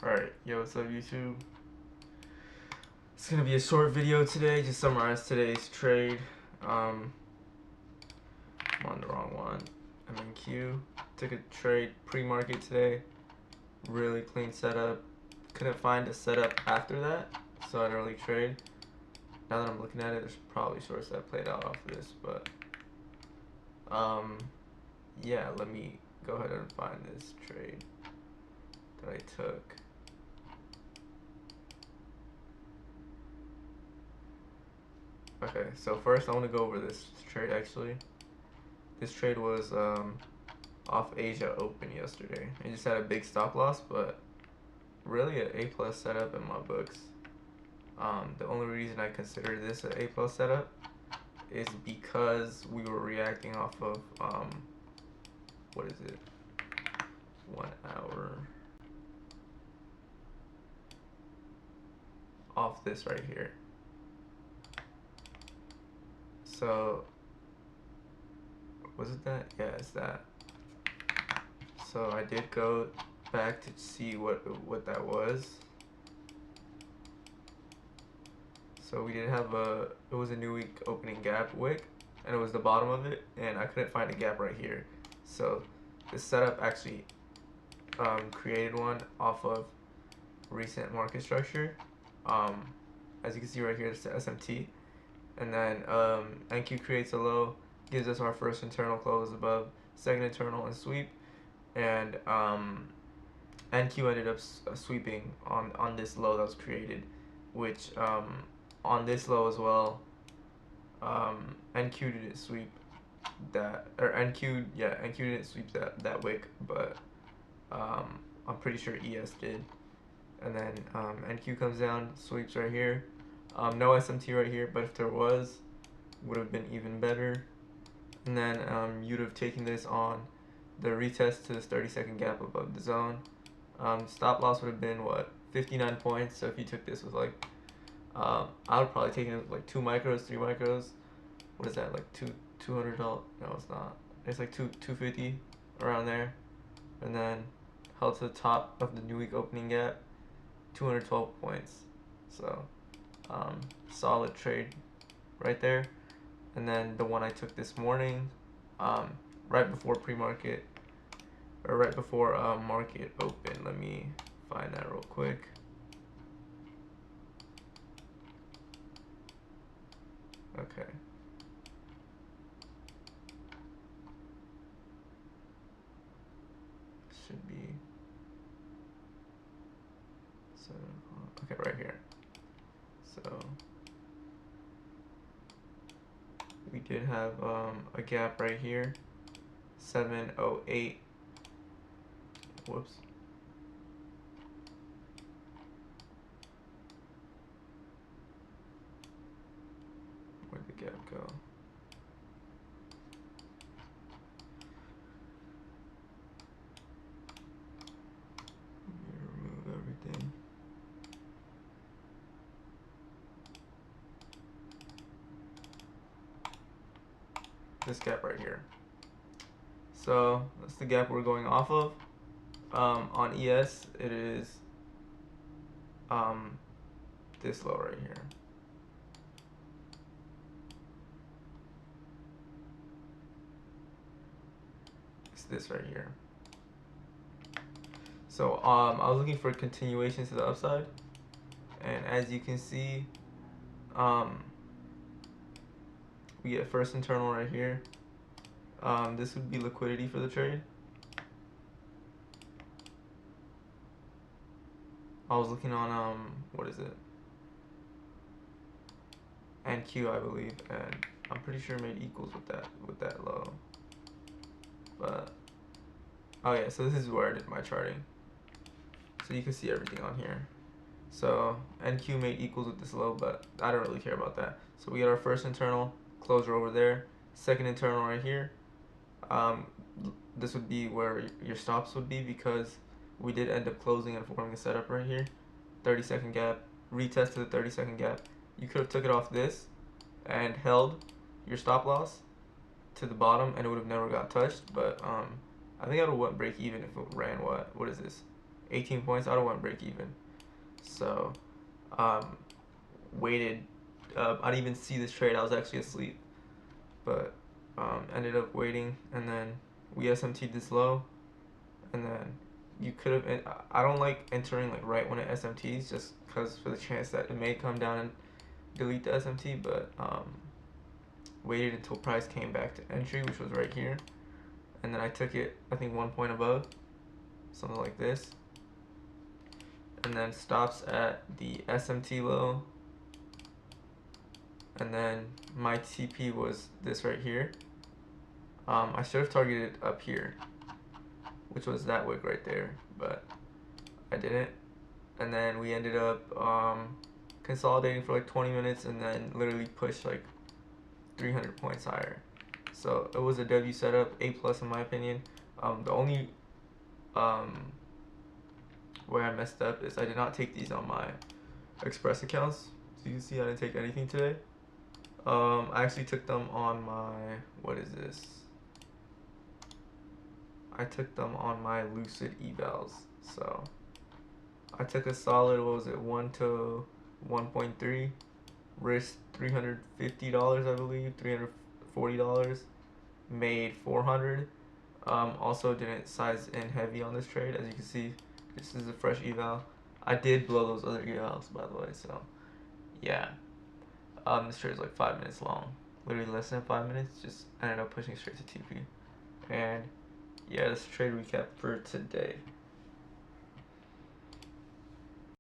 Alright, yo, what's up YouTube? It's gonna be a short video today, just summarize today's trade. I'm on the wrong one. I'm in Q. Took a trade pre-market today. Really clean setup. Couldn't find a setup after that, so I didn't really trade. Now that I'm looking at it, there's probably shorts that played out off of this, but yeah, let me go ahead and find this trade that I took. Okay, so first I want to go over this trade actually. This trade was off Asia Open yesterday. I just had a big stop loss, but really an A+ setup in my books. The only reason I consider this an A+ setup is because we were reacting off of what is it? 1 hour off this right here. So was it that? Yeah, it's that. So I did go back to see what that was. So we did have it was a new week opening gap wick, and it was the bottom of it, and I couldn't find a gap right here. So this setup actually created one off of recent market structure. As you can see right here, it's the SMT. And then NQ creates a low, gives us our first internal close above, second internal and sweep, and NQ ended up sweeping on this low that was created, which on this low as well, NQ didn't sweep that, or NQ didn't sweep that wick, but I'm pretty sure ES did. And then NQ comes down, sweeps right here. No SMT right here, but if there was, would have been even better. And then you'd have taken this on the retest to this 30-second gap above the zone. Stop loss would have been what, 59 points. So if you took this with like, I would probably take it with like 2 micros, 3 micros. What is that, like $200? No, it's not. It's like 250 around there. And then held to the top of the new week opening gap, 212 points. So solid trade right there. And then the one I took this morning, right before pre-market, or right before market open. Let me find that real quick. Okay. Should be okay, right here. So we did have a gap right here, 708. Whoops. Where'd the gap go? Let me remove everything. This gap right here. So that's the gap we're going off of. On ES, it is this low right here. It's this right here. So I was looking for a continuation to the upside, and as you can see, we get first internal right here. This would be liquidity for the trade. I was looking on what is it? NQ, I believe, and I'm pretty sure it made equals with that low. But oh yeah, so this is where I did my charting. So you can see everything on here. So NQ made equals with this low, but I don't really care about that. So we get our first internal, closure over there, second internal right here. This would be where your stops would be, because we did end up closing and forming a setup right here. 30-second gap, retest to the 30-second gap. You could have took it off this and held your stop loss to the bottom, and it would have never got touched. But I think I would have went break even if it ran what is this, 18 points, I don't want to break even. So waited. I didn't even see this trade. I was actually asleep, but ended up waiting, and then we SMT'd this low, and then you could have. I don't like entering like right when it SMTs, just because for the chance that it may come down and delete the SMT, but waited until price came back to entry, which was right here, and then I took it, I think 1 point above, something like this, and then stops at the SMT low, and then my TP was this right here. I should have targeted up here, which was that wick right there, but I didn't. And then we ended up consolidating for like 20 minutes and then literally pushed like 300 points higher. So it was a W setup, A plus in my opinion. The only where I messed up is I did not take these on my Express accounts. So you can see I didn't take anything today. I actually took them on my, what is this? I took them on my lucid evals. So I took a solid, what was it, 1 to 1.3, risked $350, I believe, $340, made 400. Also didn't size in heavy on this trade. As you can see, this is a fresh eval. I did blow those other evals, by the way, so yeah. This trade is like 5 minutes long, literally less than 5 minutes. Just ended up pushing straight to TP, and yeah, this trade recap for today.